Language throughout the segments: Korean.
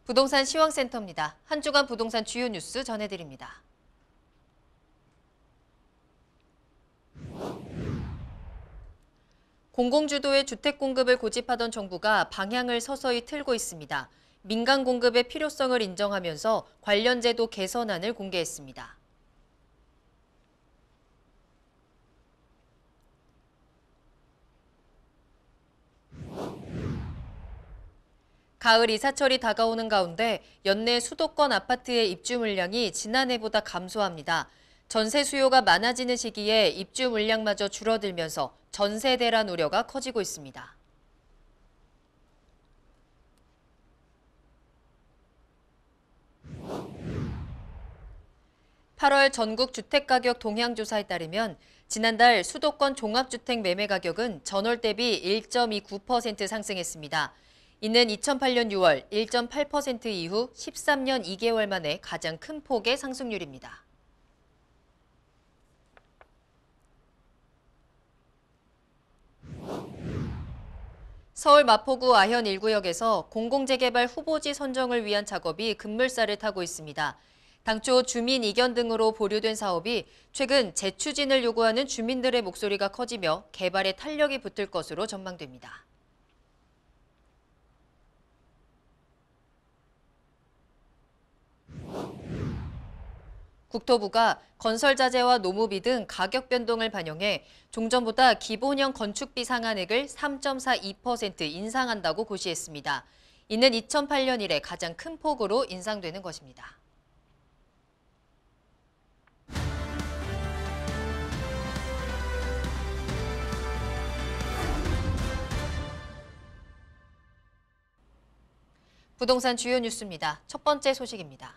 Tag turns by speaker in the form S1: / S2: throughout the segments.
S1: 부동산 시황센터입니다. 한 주간 부동산 주요 뉴스 전해드립니다. 공공주도의 주택 공급을 고집하던 정부가 방향을 서서히 틀고 있습니다. 민간 공급의 필요성을 인정하면서 관련 제도 개선안을 공개했습니다. 가을 이사철이 다가오는 가운데 연내 수도권 아파트의 입주 물량이 지난해보다 감소합니다. 전세 수요가 많아지는 시기에 입주 물량마저 줄어들면서 전세 대란 우려가 커지고 있습니다. 8월 전국 주택가격 동향조사에 따르면 지난달 수도권 종합주택 매매 가격은 전월 대비 1.29% 상승했습니다. 이는 2008년 6월 1.8% 이후 13년 2개월 만에 가장 큰 폭의 상승률입니다. 서울 마포구 아현 1구역에서 공공재개발 후보지 선정을 위한 작업이 급물살을 타고 있습니다. 당초 주민 이견 등으로 보류된 사업이 최근 재추진을 요구하는 주민들의 목소리가 커지며 개발에 탄력이 붙을 것으로 전망됩니다. 국토부가 건설자재와 노무비 등 가격 변동을 반영해 종전보다 기본형 건축비 상한액을 3.42% 인상한다고 고시했습니다. 이는 2008년 이래 가장 큰 폭으로 인상되는 것입니다. 부동산 주요 뉴스입니다. 첫 번째 소식입니다.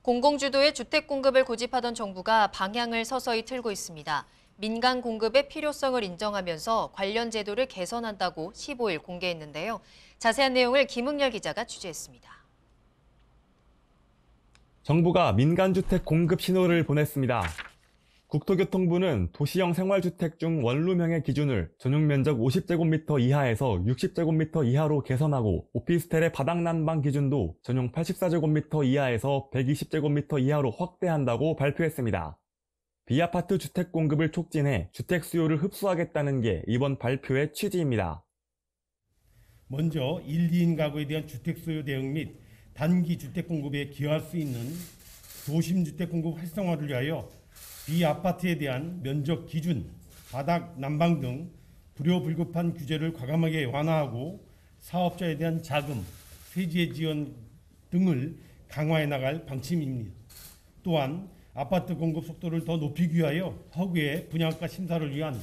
S1: 공공주도의 주택 공급을 고집하던 정부가 방향을 서서히 틀고 있습니다. 민간 공급의 필요성을 인정하면서 관련 제도를 개선한다고 15일 공개했는데요. 자세한 내용을 김흥열 기자가 취재했습니다.
S2: 정부가 민간주택 공급 신호를 보냈습니다. 국토교통부는 도시형 생활주택 중 원룸형의 기준을 전용 면적 50제곱미터 이하에서 60제곱미터 이하로 개선하고 오피스텔의 바닥 난방 기준도 전용 84제곱미터 이하에서 120제곱미터 이하로 확대한다고 발표했습니다. 비아파트 주택 공급을 촉진해 주택 수요를 흡수하겠다는 게 이번 발표의 취지입니다.
S3: 먼저 1, 2인 가구에 대한 주택 수요 대응 및 단기 주택 공급에 기여할 수 있는 도심주택 공급 활성화를 위하여 비아파트에 대한 면적 기준, 바닥 난방 등 불효불급한 규제를 과감하게 완화하고 사업자에 대한 자금, 세제 지원 등을 강화해 나갈 방침입니다. 또한 아파트 공급 속도를 더 높이기 위하여 허구의 분양가 심사를 위한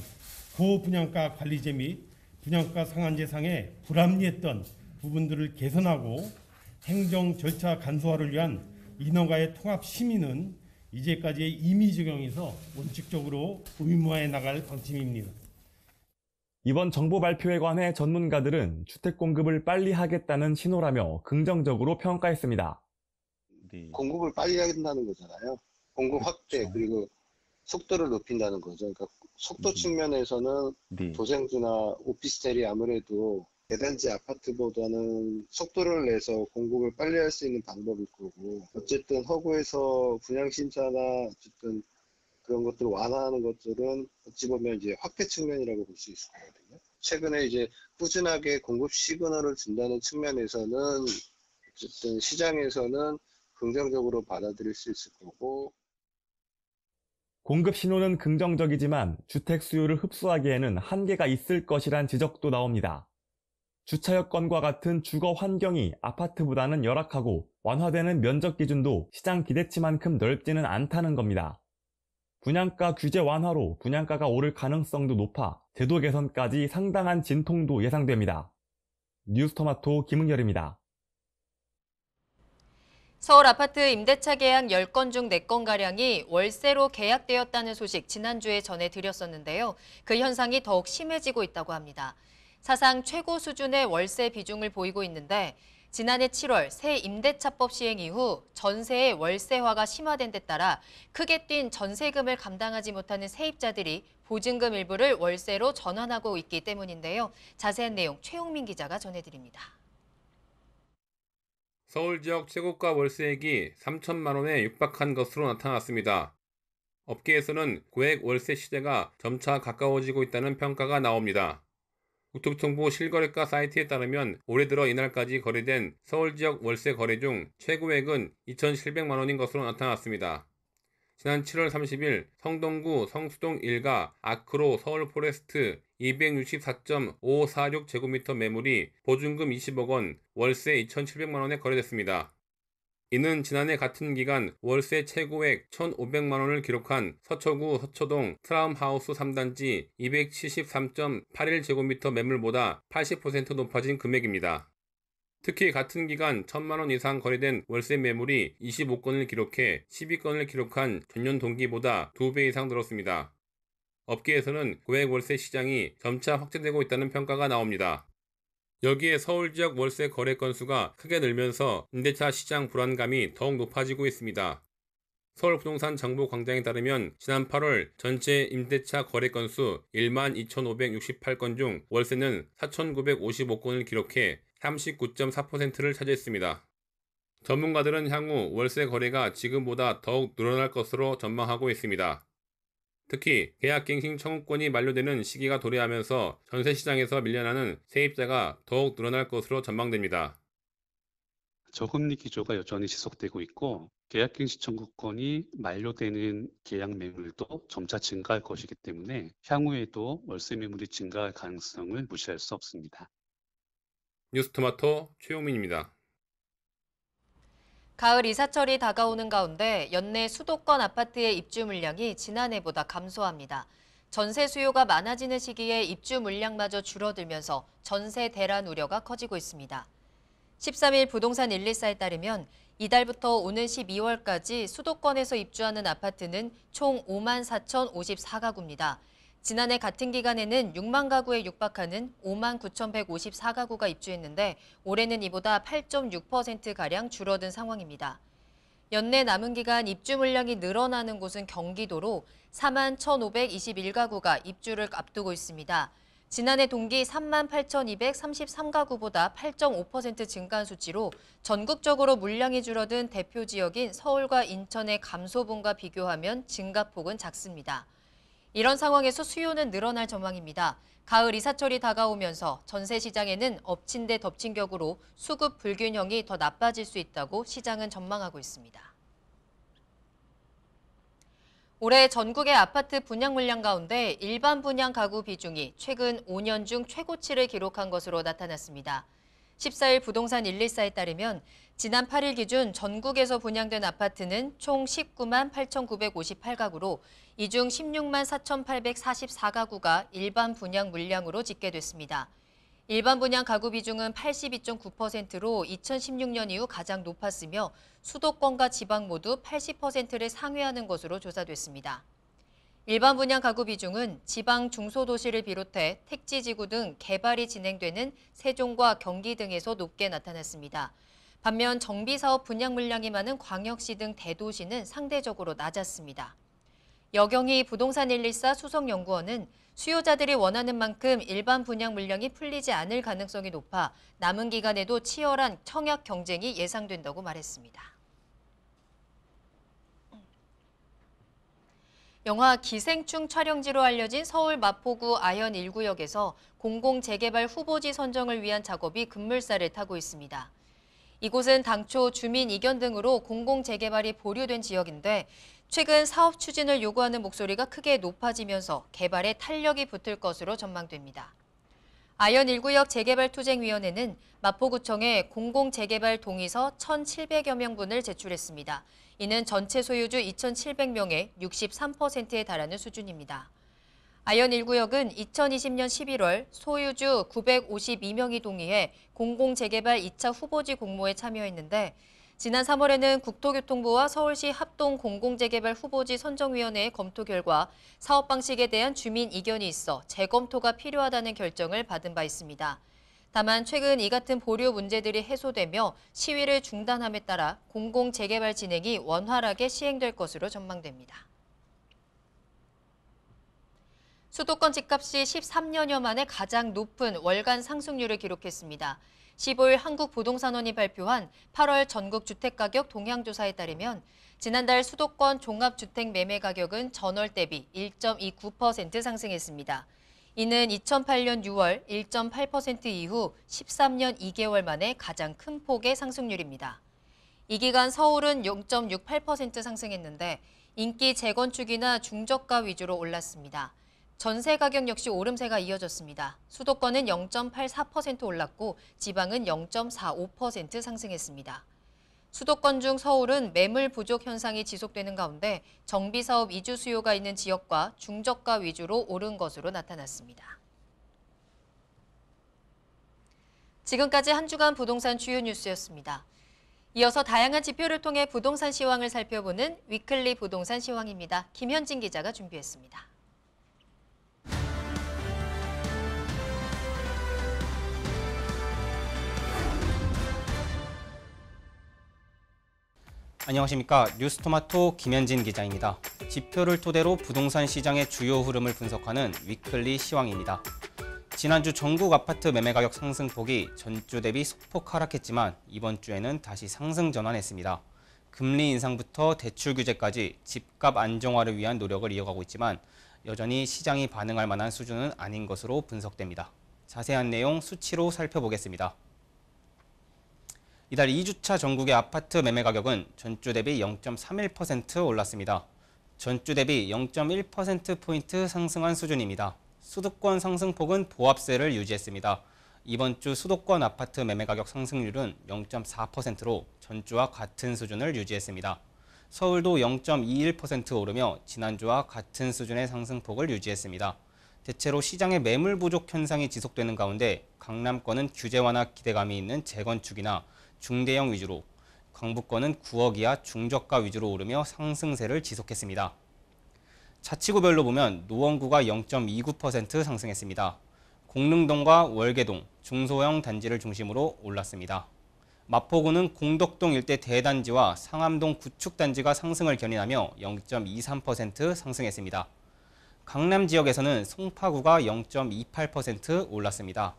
S3: 고분양가 관리제 및 분양가 상한제 상에 불합리했던 부분들을 개선하고 행정 절차 간소화를 위한 인허가의 통합 심의는 이제까지의 임의 적용에서 원칙적으로 의무화해 나갈 방침입니다.
S2: 이번 정부 발표에 관해 전문가들은 주택 공급을 빨리 하겠다는 신호라며 긍정적으로 평가했습니다.
S4: 공급을 빨리 하겠다는 거잖아요. 공급 확대 그리고 속도를 높인다는 거죠. 그러니까 속도 측면에서는 도생주나 오피스텔이 아무래도 대단지 아파트보다는 속도를 내서 공급을 빨리 할 수 있는 방법일 거고, 어쨌든 허구에서 분양심사나 어쨌든 그런 것들을 완화하는 것들은 어찌 보면 이제 확대 측면이라고 볼 수 있을 거거든요. 최근에 이제 꾸준하게 공급 시그널을 준다는 측면에서는 어쨌든 시장에서는 긍정적으로 받아들일 수 있을 거고.
S2: 공급 신호는 긍정적이지만 주택 수요를 흡수하기에는 한계가 있을 것이란 지적도 나옵니다. 주차 여건과 같은 주거 환경이 아파트보다는 열악하고 완화되는 면적 기준도 시장 기대치만큼 넓지는 않다는 겁니다. 분양가 규제 완화로 분양가가 오를 가능성도 높아 제도 개선까지 상당한 진통도 예상됩니다. 뉴스토마토 김흥열입니다.
S1: 서울 아파트 임대차 계약 10건 중 4건가량이 월세로 계약되었다는 소식 지난주에 전해드렸었는데요. 그 현상이 더욱 심해지고 있다고 합니다. 사상 최고 수준의 월세 비중을 보이고 있는데 지난해 7월 새 임대차법 시행 이후 전세의 월세화가 심화된 데 따라 크게 뛴 전세금을 감당하지 못하는 세입자들이 보증금 일부를 월세로 전환하고 있기 때문인데요. 자세한 내용 최용민 기자가 전해드립니다.
S5: 서울 지역 최고가 월세액이 3천만 원에 육박한 것으로 나타났습니다. 업계에서는 고액 월세 시대가 점차 가까워지고 있다는 평가가 나옵니다. 국토교통부 실거래가 사이트에 따르면 올해 들어 이날까지 거래된 서울 지역 월세 거래 중 최고액은 2,700만 원인 것으로 나타났습니다. 지난 7월 30일 성동구 성수동 1가 아크로 서울포레스트 264.546제곱미터 매물이 보증금 20억 원, 월세 2,700만 원에 거래됐습니다. 이는 지난해 같은 기간 월세 최고액 1,500만 원을 기록한 서초구 서초동 트라움하우스 3단지 273.81제곱미터 매물보다 80% 높아진 금액입니다. 특히 같은 기간 1,000만 원 이상 거래된 월세 매물이 25건을 기록해 12건을 기록한 전년 동기보다 2배 이상 늘었습니다. 업계에서는 고액 월세 시장이 점차 확대되고 있다는 평가가 나옵니다. 여기에 서울 지역 월세 거래 건수가 크게 늘면서 임대차 시장 불안감이 더욱 높아지고 있습니다. 서울부동산정보광장에 따르면 지난 8월 전체 임대차 거래 건수 12,568건 중 월세는 4,955건을 기록해 39.4%를 차지했습니다. 전문가들은 향후 월세 거래가 지금보다 더욱 늘어날 것으로 전망하고 있습니다. 특히 계약갱신 청구권이 만료되는 시기가 도래하면서 전세시장에서 밀려나는 세입자가 더욱 늘어날 것으로 전망됩니다.
S6: 저금리 기조가 여전히 지속되고 있고 계약갱신 청구권이 만료되는 계약 매물도 점차 증가할 것이기 때문에 향후에도 월세 매물이 증가할 가능성을 무시할 수 없습니다.
S5: 뉴스토마토 최용민입니다.
S1: 가을 이사철이 다가오는 가운데 연내 수도권 아파트의 입주 물량이 지난해보다 감소합니다. 전세 수요가 많아지는 시기에 입주 물량마저 줄어들면서 전세 대란 우려가 커지고 있습니다. 13일 부동산 124에 따르면 이달부터 오는 12월까지 수도권에서 입주하는 아파트는 총 54,054가구입니다. 지난해 같은 기간에는 6만 가구에 육박하는 59,154가구가 입주했는데 올해는 이보다 8.6%가량 줄어든 상황입니다. 연내 남은 기간 입주 물량이 늘어나는 곳은 경기도로 41,521가구가 입주를 앞두고 있습니다. 지난해 동기 38,233가구보다 8.5% 증가한 수치로 전국적으로 물량이 줄어든 대표 지역인 서울과 인천의 감소분과 비교하면 증가폭은 작습니다. 이런 상황에서 수요는 늘어날 전망입니다. 가을 이사철이 다가오면서 전세 시장에는 엎친 데 덮친 격으로 수급 불균형이 더 나빠질 수 있다고 시장은 전망하고 있습니다. 올해 전국의 아파트 분양 물량 가운데 일반 분양 가구 비중이 최근 5년 중 최고치를 기록한 것으로 나타났습니다. 14일 부동산 124에 따르면 지난 8일 기준 전국에서 분양된 아파트는 총 19만 8,958가구로 이 중 16만 4,844가구가 일반 분양 물량으로 집계됐습니다. 일반 분양 가구 비중은 82.9%로 2016년 이후 가장 높았으며 수도권과 지방 모두 80%를 상회하는 것으로 조사됐습니다. 일반 분양 가구 비중은 지방 중소도시를 비롯해 택지지구 등 개발이 진행되는 세종과 경기 등에서 높게 나타났습니다. 반면 정비사업 분양 물량이 많은 광역시 등 대도시는 상대적으로 낮았습니다. 여경희 부동산 114 수석연구원은 수요자들이 원하는 만큼 일반 분양 물량이 풀리지 않을 가능성이 높아 남은 기간에도 치열한 청약 경쟁이 예상된다고 말했습니다. 영화 기생충 촬영지로 알려진 서울 마포구 아현 1구역에서 공공재개발 후보지 선정을 위한 작업이 급물살을 타고 있습니다. 이곳은 당초 주민 이견 등으로 공공재개발이 보류된 지역인데 최근 사업 추진을 요구하는 목소리가 크게 높아지면서 개발에 탄력이 붙을 것으로 전망됩니다. 아현 1구역 재개발투쟁위원회는 마포구청에 공공재개발 동의서 1,700여 명분을 제출했습니다. 이는 전체 소유주 2,700명의 63%에 달하는 수준입니다. 아현 1구역은 2020년 11월 소유주 952명이 동의해 공공재개발 2차 후보지 공모에 참여했는데 지난 3월에는 국토교통부와 서울시 합동 공공재개발 후보지 선정위원회의 검토 결과 사업 방식에 대한 주민 이견이 있어 재검토가 필요하다는 결정을 받은 바 있습니다. 다만 최근 이 같은 보류 문제들이 해소되며 시위를 중단함에 따라 공공재개발 진행이 원활하게 시행될 것으로 전망됩니다. 수도권 집값이 13년여 만에 가장 높은 월간 상승률을 기록했습니다. 15일 한국부동산원이 발표한 8월 전국 주택가격 동향조사에 따르면 지난달 수도권 종합주택 매매 가격은 전월 대비 1.29% 상승했습니다. 이는 2008년 6월 1.8% 이후 13년 2개월 만에 가장 큰 폭의 상승률입니다. 이 기간 서울은 0.68% 상승했는데 인기 재건축이나 중저가 위주로 올랐습니다. 전세 가격 역시 오름세가 이어졌습니다. 수도권은 0.84% 올랐고 지방은 0.45% 상승했습니다. 수도권 중 서울은 매물 부족 현상이 지속되는 가운데 정비사업 이주 수요가 있는 지역과 중저가 위주로 오른 것으로 나타났습니다. 지금까지 한 주간 부동산 주요 뉴스였습니다. 이어서 다양한 지표를 통해 부동산 시황을 살펴보는 위클리 부동산 시황입니다. 김현진 기자가 준비했습니다.
S7: 안녕하십니까. 뉴스토마토 김현진 기자입니다. 지표를 토대로 부동산 시장의 주요 흐름을 분석하는 위클리 시황입니다. 지난주 전국 아파트 매매 가격 상승폭이 전주 대비 소폭 하락했지만 이번 주에는 다시 상승 전환했습니다. 금리 인상부터 대출 규제까지 집값 안정화를 위한 노력을 이어가고 있지만 여전히 시장이 반응할 만한 수준은 아닌 것으로 분석됩니다. 자세한 내용 수치로 살펴보겠습니다. 이달 2주차 전국의 아파트 매매 가격은 전주 대비 0.31% 올랐습니다. 전주 대비 0.1%포인트 상승한 수준입니다. 수도권 상승폭은 보합세를 유지했습니다. 이번 주 수도권 아파트 매매 가격 상승률은 0.4%로 전주와 같은 수준을 유지했습니다. 서울도 0.21% 오르며 지난주와 같은 수준의 상승폭을 유지했습니다. 대체로 시장의 매물 부족 현상이 지속되는 가운데 강남권은 규제 완화 기대감이 있는 재건축이나 중대형 위주로, 강북권은 9억 이하 중저가 위주로 오르며 상승세를 지속했습니다. 자치구별로 보면 노원구가 0.29% 상승했습니다. 공릉동과 월계동, 중소형 단지를 중심으로 올랐습니다. 마포구는 공덕동 일대 대단지와 상암동 구축단지가 상승을 견인하며 0.23% 상승했습니다. 강남 지역에서는 송파구가 0.28% 올랐습니다.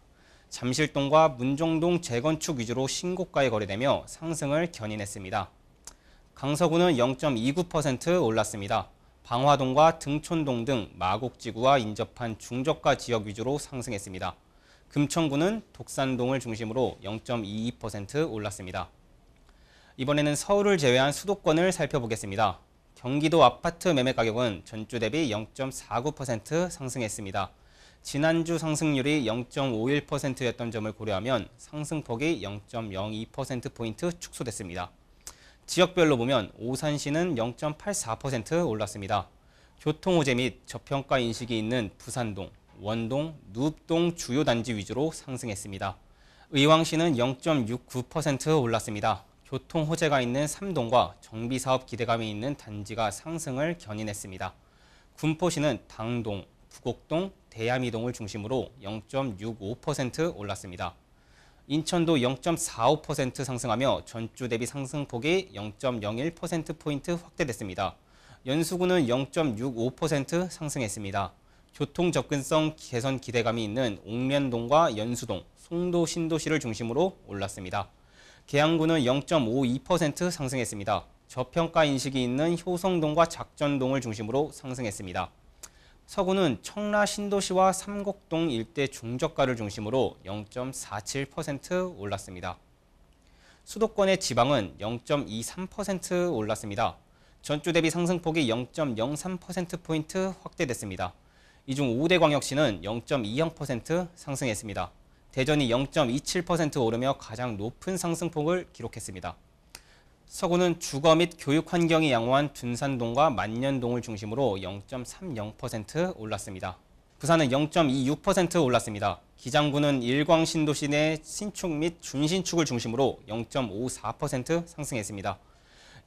S7: 잠실동과 문정동 재건축 위주로 신고가에 거래되며 상승을 견인했습니다. 강서구는 0.29% 올랐습니다. 방화동과 등촌동 등 마곡지구와 인접한 중저가 지역 위주로 상승했습니다. 금천구는 독산동을 중심으로 0.22% 올랐습니다. 이번에는 서울을 제외한 수도권을 살펴보겠습니다. 경기도 아파트 매매 가격은 전주 대비 0.49% 상승했습니다. 지난주 상승률이 0.51%였던 점을 고려하면 상승폭이 0.02%포인트 축소됐습니다. 지역별로 보면 오산시는 0.84% 올랐습니다. 교통호재 및 저평가 인식이 있는 부산동, 원동, 누읍동 주요 단지 위주로 상승했습니다. 의왕시는 0.69% 올랐습니다. 교통호재가 있는 삼동과 정비사업 기대감이 있는 단지가 상승을 견인했습니다. 군포시는 당동, 부곡동, 대야미동을 중심으로 0.65% 올랐습니다. 인천도 0.45% 상승하며 전주 대비 상승폭이 0.01%포인트 확대됐습니다. 연수구는 0.65% 상승했습니다. 교통 접근성 개선 기대감이 있는 옥련동과 연수동, 송도 신도시를 중심으로 올랐습니다. 계양구는 0.52% 상승했습니다. 저평가 인식이 있는 효성동과 작전동을 중심으로 상승했습니다. 서구는 청라 신도시와 삼곡동 일대 중저가를 중심으로 0.47% 올랐습니다. 수도권의 지방은 0.23% 올랐습니다. 전주 대비 상승폭이 0.03%포인트 확대됐습니다. 이 중 5대 광역시는 0.20% 상승했습니다. 대전이 0.27% 오르며 가장 높은 상승폭을 기록했습니다. 서구는 주거 및 교육 환경이 양호한 둔산동과 만년동을 중심으로 0.30% 올랐습니다. 부산은 0.26% 올랐습니다. 기장구는 일광 신도시 내 신축 및 준신축을 중심으로 0.54% 상승했습니다.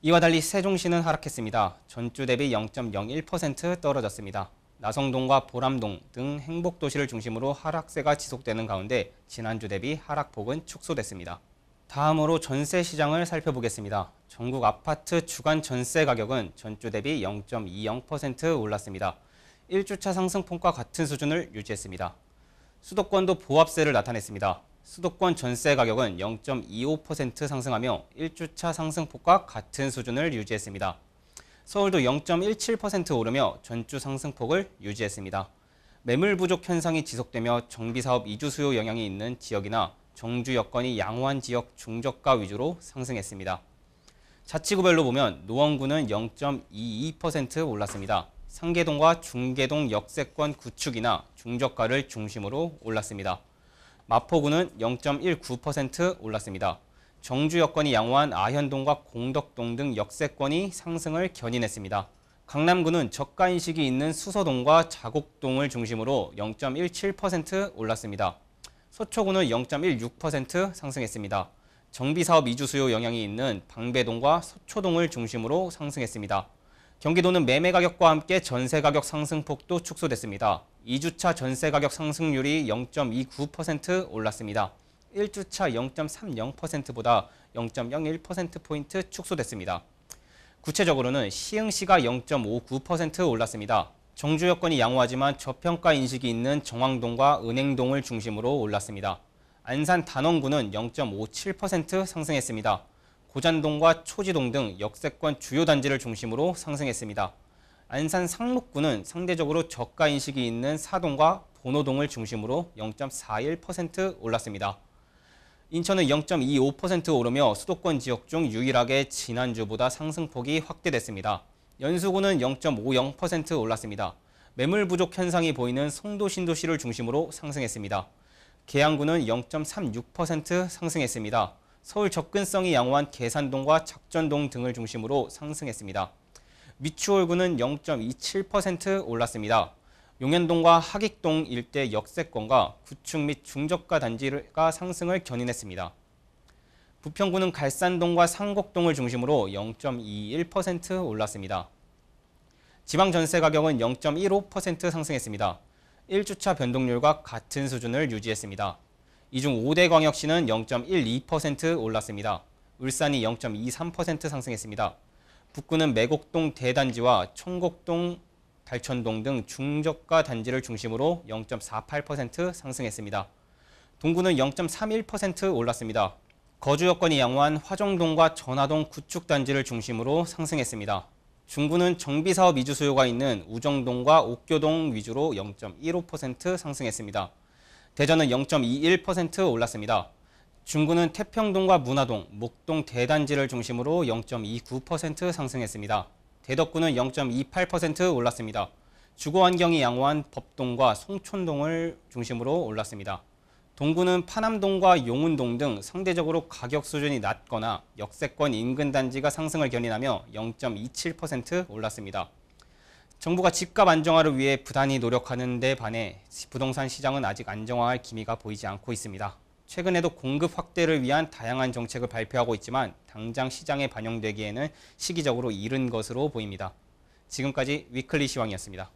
S7: 이와 달리 세종시는 하락했습니다. 전주 대비 0.01% 떨어졌습니다. 나성동과 보람동 등 행복도시를 중심으로 하락세가 지속되는 가운데 지난주 대비 하락폭은 축소됐습니다. 다음으로 전세 시장을 살펴보겠습니다. 전국 아파트 주간 전세 가격은 전주 대비 0.20% 올랐습니다. 1주차 상승폭과 같은 수준을 유지했습니다. 수도권도 보합세를 나타냈습니다. 수도권 전세 가격은 0.25% 상승하며 1주차 상승폭과 같은 수준을 유지했습니다. 서울도 0.17% 오르며 전주 상승폭을 유지했습니다. 매물 부족 현상이 지속되며 정비사업 이주 수요 영향이 있는 지역이나 정주 여건이 양호한 지역 중저가 위주로 상승했습니다. 자치구별로 보면 노원구는 0.22% 올랐습니다. 상계동과 중계동 역세권 구축이나 중저가를 중심으로 올랐습니다. 마포구는 0.19% 올랐습니다. 정주 여건이 양호한 아현동과 공덕동 등 역세권이 상승을 견인했습니다. 강남구는 저가 인식이 있는 수서동과 자곡동을 중심으로 0.17% 올랐습니다. 서초구는 0.16% 상승했습니다. 정비사업 이주 수요 영향이 있는 방배동과 서초동을 중심으로 상승했습니다. 경기도는 매매 가격과 함께 전세 가격 상승폭도 축소됐습니다. 2주차 전세 가격 상승률이 0.29% 올랐습니다. 1주차 0.30%보다 0.01%포인트 축소됐습니다. 구체적으로는 시흥시가 0.59% 올랐습니다. 정주 여건이 양호하지만 저평가 인식이 있는 정왕동과 은행동을 중심으로 올랐습니다. 안산 단원구는 0.57% 상승했습니다. 고잔동과 초지동 등 역세권 주요 단지를 중심으로 상승했습니다. 안산 상록구는 상대적으로 저가 인식이 있는 사동과 본호동을 중심으로 0.41% 올랐습니다. 인천은 0.25% 오르며 수도권 지역 중 유일하게 지난주보다 상승폭이 확대됐습니다. 연수구는 0.50% 올랐습니다. 매물 부족 현상이 보이는 송도 신도시를 중심으로 상승했습니다. 계양구는 0.36% 상승했습니다. 서울 접근성이 양호한 계산동과 작전동 등을 중심으로 상승했습니다. 미추홀구는 0.27% 올랐습니다. 용현동과 하익동 일대 역세권과 구축 및 중저가 단지가 상승을 견인했습니다. 부평구는 갈산동과 상곡동을 중심으로 0.21% 올랐습니다. 지방 전세 가격은 0.15% 상승했습니다. 1주차 변동률과 같은 수준을 유지했습니다. 이 중 5대 광역시는 0.12% 올랐습니다. 울산이 0.23% 상승했습니다. 북구는 매곡동 대단지와 청곡동, 달천동 등 중저가 단지를 중심으로 0.48% 상승했습니다. 동구는 0.31% 올랐습니다. 거주 여건이 양호한 화정동과 전화동 구축 단지를 중심으로 상승했습니다. 중구는 정비사업 이주 수요가 있는 우정동과 옥교동 위주로 0.15% 상승했습니다. 대전은 0.21% 올랐습니다. 중구는 태평동과 문화동, 목동 대단지를 중심으로 0.29% 상승했습니다. 대덕구는 0.28% 올랐습니다. 주거 환경이 양호한 법동과 송촌동을 중심으로 올랐습니다. 동구는 파남동과 용운동 등 상대적으로 가격 수준이 낮거나 역세권 인근 단지가 상승을 견인하며 0.27% 올랐습니다. 정부가 집값 안정화를 위해 부단히 노력하는 데 반해 부동산 시장은 아직 안정화할 기미가 보이지 않고 있습니다. 최근에도 공급 확대를 위한 다양한 정책을 발표하고 있지만 당장 시장에 반영되기에는 시기적으로 이른 것으로 보입니다. 지금까지 위클리 시황이었습니다.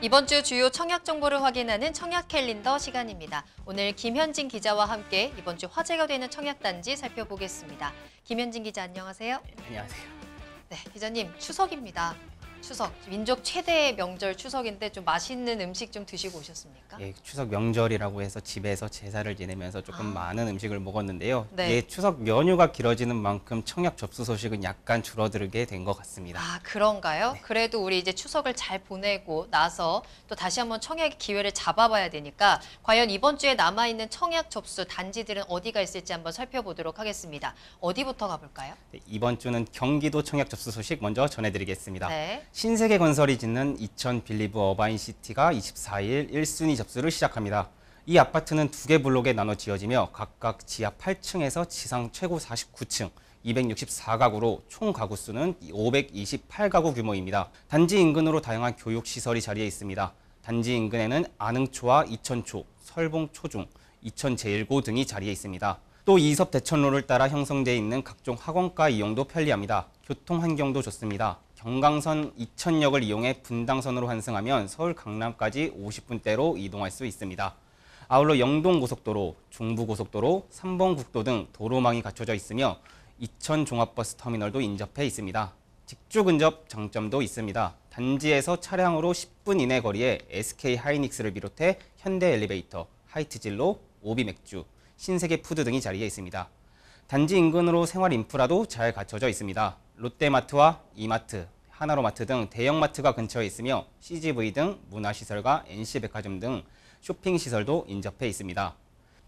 S1: 이번 주 주요 청약 정보를 확인하는 청약 캘린더 시간입니다. 오늘 김현진 기자와 함께 이번 주 화제가 되는 청약 단지 살펴보겠습니다. 김현진 기자 안녕하세요.
S7: 안녕하세요.
S1: 네, 기자님 추석입니다. 추석, 민족 최대의 명절 추석인데 좀 맛있는 음식 좀 드시고 오셨습니까?
S7: 예, 추석 명절이라고 해서 집에서 제사를 지내면서 조금 많은 음식을 먹었는데요.
S1: 네.
S7: 예, 추석 연휴가 길어지는 만큼 청약 접수 소식은 약간 줄어들게 된 것 같습니다.
S1: 아, 그런가요?
S7: 네.
S1: 그래도 우리 이제 추석을 잘 보내고 나서 또 다시 한번 청약의 기회를 잡아봐야 되니까 과연 이번 주에 남아있는 청약 접수 단지들은 어디가 있을지 한번 살펴보도록 하겠습니다. 어디부터 가볼까요?
S7: 네, 이번 주는 경기도 청약 접수 소식 먼저 전해드리겠습니다.
S1: 네.
S7: 신세계건설이 짓는 이천 빌리브 어바인시티가 24일 1순위 접수를 시작합니다. 이 아파트는 2개 블록에 나눠 지어지며 각각 지하 8층에서 지상 최고 49층, 264가구로 총 가구 수는 528가구 규모입니다. 단지 인근으로 다양한 교육시설이 자리해 있습니다. 단지 인근에는 안흥초와 이천초, 설봉초중, 이천제일고 등이 자리해 있습니다. 또 이섭 대천로를 따라 형성되어 있는 각종 학원가 이용도 편리합니다. 교통 환경도 좋습니다. 경강선 이천역을 이용해 분당선으로 환승하면 서울 강남까지 50분대로 이동할 수 있습니다. 아울러 영동고속도로, 중부고속도로, 3번 국도 등 도로망이 갖춰져 있으며 이천 종합버스 터미널도 인접해 있습니다. 직주 근접 장점도 있습니다. 단지에서 차량으로 10분 이내 거리에 SK 하이닉스를 비롯해 현대 엘리베이터, 하이트진로, 오비맥주, 신세계 푸드 등이 자리해 있습니다. 단지 인근으로 생활 인프라도 잘 갖춰져 있습니다. 롯데마트와 이마트, 하나로마트 등 대형마트가 근처에 있으며 CGV 등 문화시설과 NC백화점 등 쇼핑시설도 인접해 있습니다.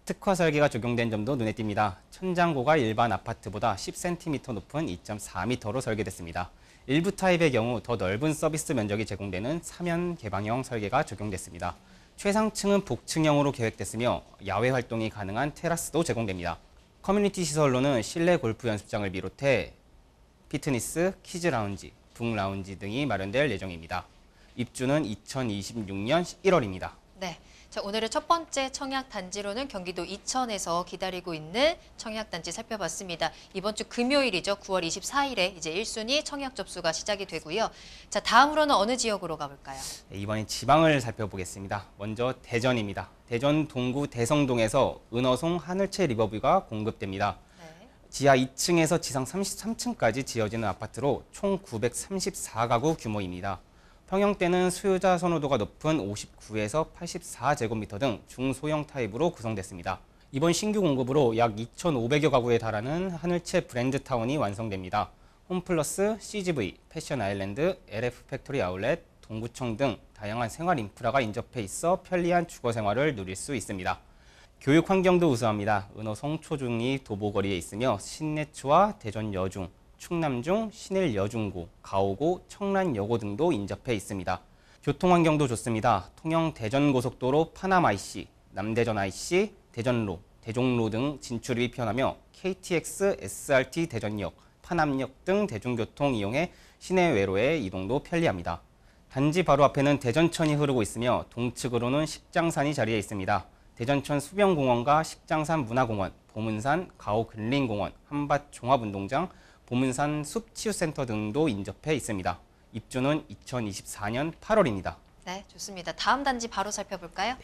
S7: 특화 설계가 적용된 점도 눈에 띕니다. 천장고가 일반 아파트보다 10cm 높은 2.4m로 설계됐습니다. 일부 타입의 경우 더 넓은 서비스 면적이 제공되는 사면 개방형 설계가 적용됐습니다. 최상층은 복층형으로 계획됐으며 야외 활동이 가능한 테라스도 제공됩니다. 커뮤니티 시설로는 실내 골프 연습장을 비롯해 피트니스, 키즈 라운지, 북 라운지 등이 마련될 예정입니다. 입주는 2026년 1월입니다.
S1: 네. 자, 오늘의 첫 번째 청약단지로는 경기도 이천에서 기다리고 있는 청약단지 살펴봤습니다. 이번 주 금요일이죠. 9월 24일에 이제 1순위 청약 접수가 시작이 되고요. 자, 다음으로는 어느 지역으로 가볼까요?
S7: 이번엔 지방을 살펴보겠습니다. 먼저 대전입니다. 대전 동구 대성동에서 은어송 하늘채 리버뷰가 공급됩니다.
S1: 네.
S7: 지하 2층에서 지상 33층까지 지어지는 아파트로 총 934가구 규모입니다. 평형대는 수요자 선호도가 높은 59에서 84제곱미터 등 중소형 타입으로 구성됐습니다. 이번 신규 공급으로 약 2,500여 가구에 달하는 하늘채 브랜드 타운이 완성됩니다. 홈플러스, CGV, 패션 아일랜드, LF 팩토리 아울렛, 동구청 등 다양한 생활 인프라가 인접해 있어 편리한 주거 생활을 누릴 수 있습니다. 교육 환경도 우수합니다. 은어송 초중이 도보거리에 있으며 신내초와 대전 여중, 충남중, 신일 여중고, 가오고, 청란여고 등도 인접해 있습니다. 교통 환경도 좋습니다. 통영 대전고속도로 파남 IC, 남대전 IC, 대전로, 대종로 등 진출이 편하며 KTX, SRT 대전역, 파남역 등 대중교통 이용해 시내 외로의 이동도 편리합니다. 단지 바로 앞에는 대전천이 흐르고 있으며 동측으로는 식장산이 자리해 있습니다. 대전천 수변공원과 식장산 문화공원, 보문산 가오근린공원, 한밭 종합운동장, 보문산 숲치유센터 등도 인접해 있습니다. 입주는 2024년 8월입니다.
S1: 네, 좋습니다. 다음 단지 바로 살펴볼까요?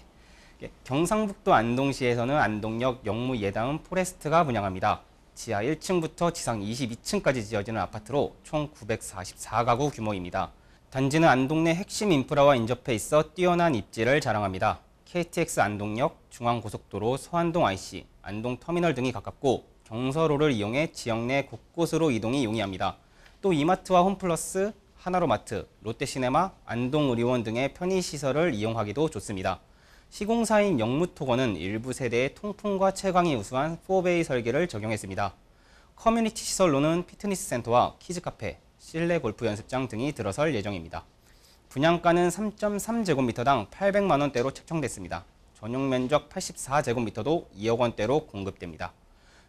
S7: 경상북도 안동시에서는 안동역 영무 예다운 포레스트가 분양합니다. 지하 1층부터 지상 22층까지 지어지는 아파트로 총 944가구 규모입니다. 단지는 안동 내 핵심 인프라와 인접해 있어 뛰어난 입지를 자랑합니다. KTX 안동역, 중앙고속도로 서안동 IC, 안동터미널 등이 가깝고 경서로를 이용해 지역 내 곳곳으로 이동이 용이합니다. 또 이마트와 홈플러스, 하나로마트, 롯데시네마, 안동의료원 등의 편의시설을 이용하기도 좋습니다. 시공사인 영무토건은 일부 세대의 통풍과 채광이 우수한 4베이 설계를 적용했습니다. 커뮤니티 시설로는 피트니스 센터와 키즈카페, 실내 골프 연습장 등이 들어설 예정입니다. 분양가는 3.3제곱미터당 800만 원대로 책정됐습니다. 전용 면적 84제곱미터도 2억 원대로 공급됩니다.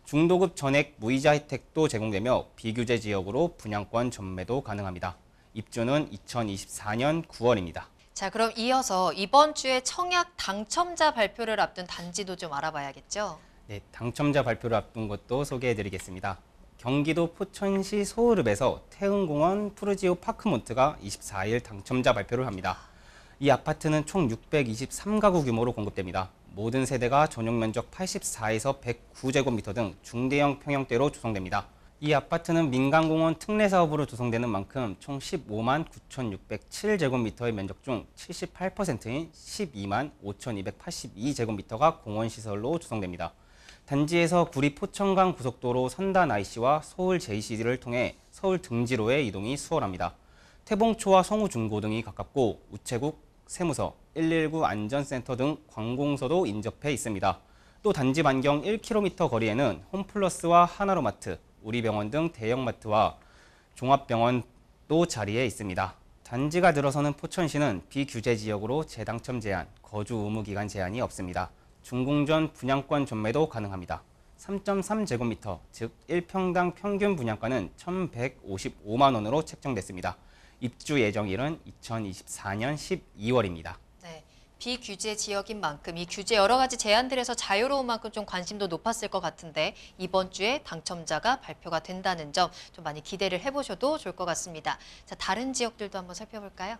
S7: 중도급 전액 무이자 혜택도 제공되며 비규제 지역으로 분양권 전매도 가능합니다. 입주는 2024년 9월입니다.
S1: 자, 그럼 이어서 이번 주에 청약 당첨자 발표를 앞둔 단지도 좀 알아봐야겠죠?
S7: 네, 당첨자 발표를 앞둔 것도 소개해드리겠습니다. 경기도 포천시 소울읍에서 태흥공원 푸르지오 파크몬트가 24일 당첨자 발표를 합니다. 이 아파트는 총 623가구 규모로 공급됩니다. 모든 세대가 전용 면적 84에서 109제곱미터 등 중대형 평형대로 조성됩니다. 이 아파트는 민간공원 특례사업으로 조성되는 만큼 총 15만 9,607제곱미터의 면적 중 78%인 12만 5,282제곱미터가 공원시설로 조성됩니다. 단지에서 구리 포천간 고속도로 선단 IC와 서울 JC를 통해 서울 등지로의 이동이 수월합니다. 태봉초와 성우중고 등이 가깝고 우체국, 세무서, 119 안전센터 등 관공서도 인접해 있습니다. 또 단지 반경 1km 거리에는 홈플러스와 하나로마트, 우리병원 등 대형마트와 종합병원도 자리해 있습니다. 단지가 들어서는 포천시는 비규제 지역으로 재당첨 제한, 거주 의무 기간 제한이 없습니다. 준공전 분양권 전매도 가능합니다. 3.3제곱미터, 즉 1평당 평균 분양가는 1,155만 원으로 책정됐습니다. 입주 예정일은 2024년 12월입니다.
S1: 네, 비규제 지역인 만큼 이 규제 여러 가지 제한들에서 자유로운 만큼 좀 관심도 높았을 것 같은데 이번 주에 당첨자가 발표가 된다는 점 좀 많이 기대를 해보셔도 좋을 것 같습니다. 자, 다른 지역들도 한번 살펴볼까요?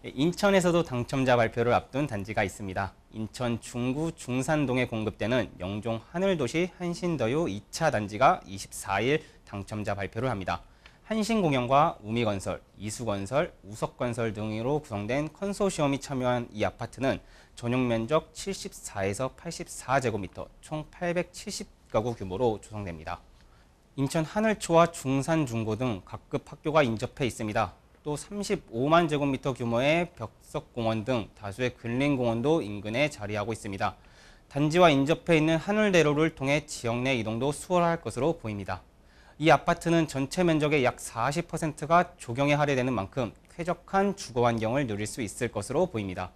S7: 인천에서도 당첨자 발표를 앞둔 단지가 있습니다. 인천 중구 중산동에 공급되는 영종 하늘도시 한신더유 2차 단지가 24일 당첨자 발표를 합니다. 한신공영과 우미건설, 이수건설, 우석건설 등으로 구성된 컨소시엄이 참여한 이 아파트는 전용 면적 74에서 84제곱미터, 총 870가구 규모로 조성됩니다. 인천 하늘초와 중산중고 등 각급 학교가 인접해 있습니다. 또 35만 제곱미터 규모의 벽석공원 등 다수의 근린공원도 인근에 자리하고 있습니다. 단지와 인접해 있는 하늘대로를 통해 지역 내 이동도 수월할 것으로 보입니다. 이 아파트는 전체 면적의 약 40%가 조경에 할애되는 만큼 쾌적한 주거 환경을 누릴 수 있을 것으로 보입니다.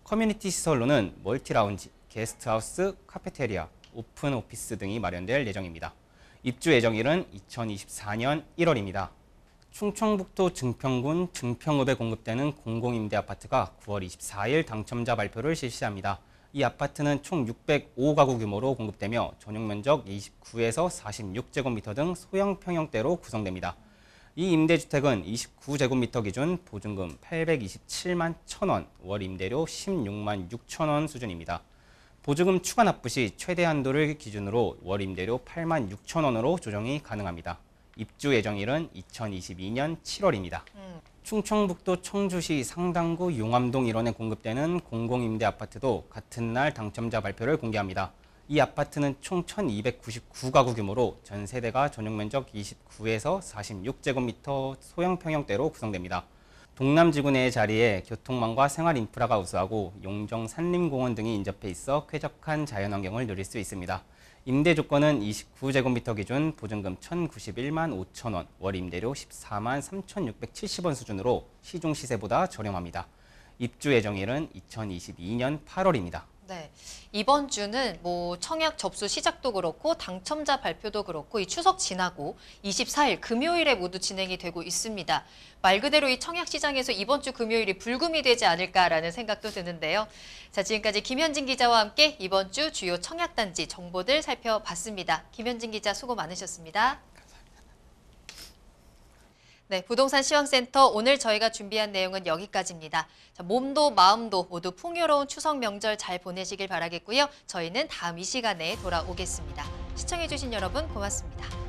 S7: 커뮤니티 시설로는 멀티라운지, 게스트하우스, 카페테리아, 오픈 오피스 등이 마련될 예정입니다. 입주 예정일은 2024년 1월입니다. 충청북도 증평군 증평읍에 공급되는 공공임대 아파트가 9월 24일 당첨자 발표를 실시합니다. 이 아파트는 총 605가구 규모로 공급되며 전용 면적 29에서 46제곱미터 등 소형 평형대로 구성됩니다. 이 임대주택은 29제곱미터 기준 보증금 827만 1,000원, 월 임대료 16만 6천원 수준입니다. 보증금 추가 납부 시 최대 한도를 기준으로 월 임대료 8만 6천원으로 조정이 가능합니다. 입주 예정일은 2022년 7월입니다. 충청북도 청주시 상당구 용암동 일원에 공급되는 공공임대 아파트도 같은 날 당첨자 발표를 공개합니다. 이 아파트는 총 1299가구 규모로 전 세대가 전용 면적 29에서 46제곱미터 소형 평형대로 구성됩니다. 동남지구 내의 자리에 교통망과 생활 인프라가 우수하고 용정 산림공원 등이 인접해 있어 쾌적한 자연환경을 누릴 수 있습니다. 임대 조건은 29제곱미터 기준 보증금 1,091만 5천원, 월 임대료 14만 3,670원 수준으로 시중 시세보다 저렴합니다. 입주 예정일은 2022년 8월입니다.
S1: 네, 이번 주는 청약 접수 시작도 그렇고 당첨자 발표도 그렇고 이 추석 지나고 24일 금요일에 모두 진행이 되고 있습니다. 말 그대로 이 청약 시장에서 이번 주 금요일이 불금이 되지 않을까라는 생각도 드는데요. 자, 지금까지 김현진 기자와 함께 이번 주 주요 청약 단지 정보들 살펴봤습니다. 김현진 기자 수고 많으셨습니다. 네, 부동산 시황센터 오늘 저희가 준비한 내용은 여기까지입니다. 자, 몸도 마음도 모두 풍요로운 추석 명절 잘 보내시길 바라겠고요. 저희는 다음 이 시간에 돌아오겠습니다. 시청해주신 여러분 고맙습니다.